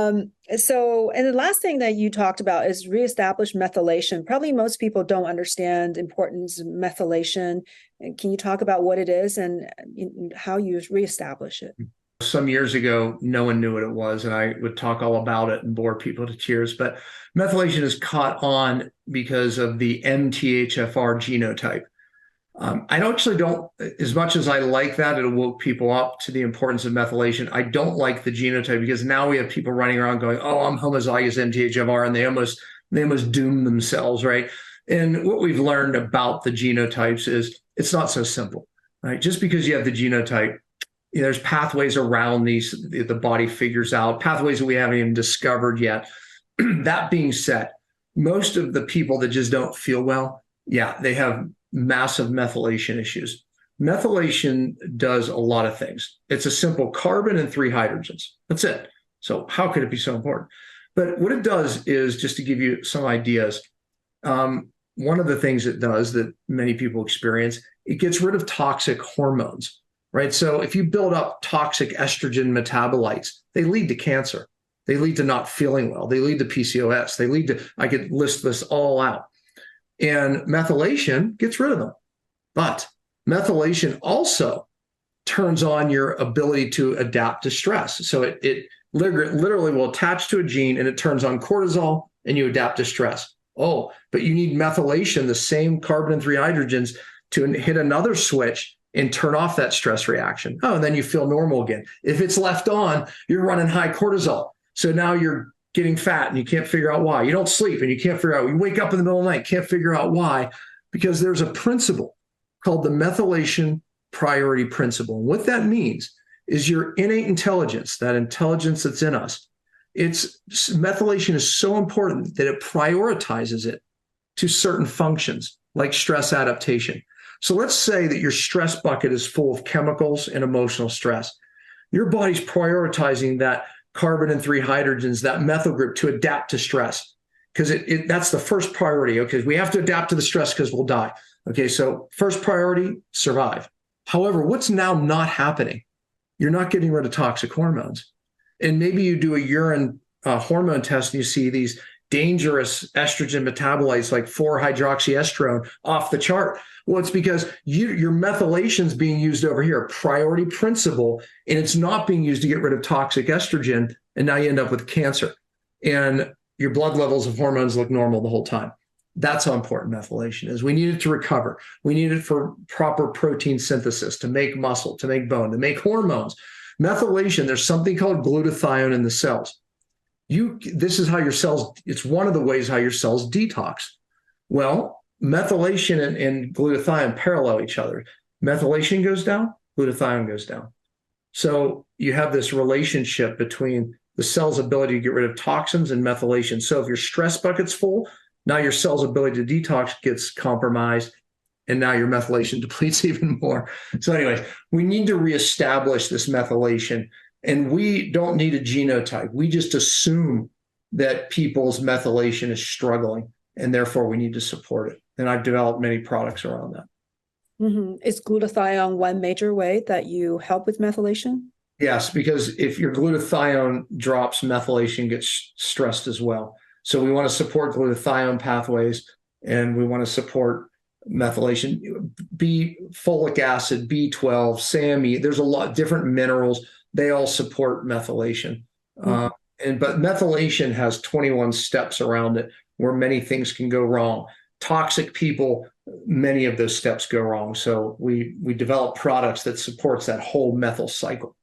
And the last thing that you talked about is reestablish methylation. Probably most people don't understand importance of methylation. Can you talk about what it is and how you reestablish it? Some years ago, no one knew what it was, and I would talk all about it and bore people to tears. But methylation is caught on because of the MTHFR genotype. I don't, as much as I like that, it woke people up to the importance of methylation. I don't like the genotype because now we have people running around going, "Oh, I'm homozygous MTHFR," and they almost doom themselves, right? And what we've learned about the genotypes is it's not so simple, right? Just because you have the genotype, there's pathways around these the body figures out, pathways that we haven't even discovered yet. That being said, most of the people that just don't feel well, yeah, they have massive methylation issues. Methylation does a lot of things. It's a simple carbon and three hydrogens. That's it. So how could it be so important? But what it does is, just to give you some ideas, one of the things it does that many people experience, it gets rid of toxic hormones, right? So if you build up toxic estrogen metabolites, they lead to cancer. They lead to not feeling well. They lead to PCOS. They lead to, I could list this all out. And methylation gets rid of them. But methylation also turns on your ability to adapt to stress. So it literally will attach to a gene and it turns on cortisol and you adapt to stress. Oh, but you need methylation, the same carbon and three hydrogens, to hit another switch and turn off that stress reaction. Oh, and then you feel normal again. If it's left on, you're running high cortisol. So now you're getting fat and you can't figure out why. You don't sleep and you can't figure out. You wake up in the middle of the night, can't figure out why, because there's a principle called the methylation priority principle. And what that means is your innate intelligence, that intelligence that's in us, methylation is so important that it prioritizes it to certain functions like stress adaptation. So let's say that your stress bucket is full of chemicals and emotional stress. Your body's prioritizing that carbon and three hydrogens, that methyl group, to adapt to stress, because that's the first priority. Okay, we have to adapt to the stress because we'll die. Okay, so first priority, survive. However, what's now not happening? You're not getting rid of toxic hormones. And maybe you do a urine hormone test and you see these dangerous estrogen metabolites like 4-hydroxyestrone off the chart. Well, it's because your methylation is being used over here, priority principle, and it's not being used to get rid of toxic estrogen. And now you end up with cancer. And your blood levels of hormones look normal the whole time. That's how important methylation is. We need it to recover. We need it for proper protein synthesis, to make muscle, to make bone, to make hormones. Methylation, there's something called glutathione in the cells. This is how your cells, it's one of the ways how your cells detox. Well, methylation and glutathione parallel each other. Methylation goes down, glutathione goes down. So you have this relationship between the cell's ability to get rid of toxins and methylation. So if your stress bucket's full, now your cell's ability to detox gets compromised, and now your methylation depletes even more. So anyways, we need to reestablish this methylation, and we don't need a genotype. We just assume that people's methylation is struggling, and therefore we need to support it. And I've developed many products around that. Mm-hmm. Is glutathione one major way that you help with methylation? Yes, because if your glutathione drops, methylation gets stressed as well. So we want to support glutathione pathways, and we want to support methylation. Folic acid, B12, SAMe, there's a lot of different minerals. They all support methylation. Mm-hmm. But methylation has 21 steps around it where many things can go wrong. Toxic people, many of those steps go wrong. So we develop products that supports that whole methyl cycle.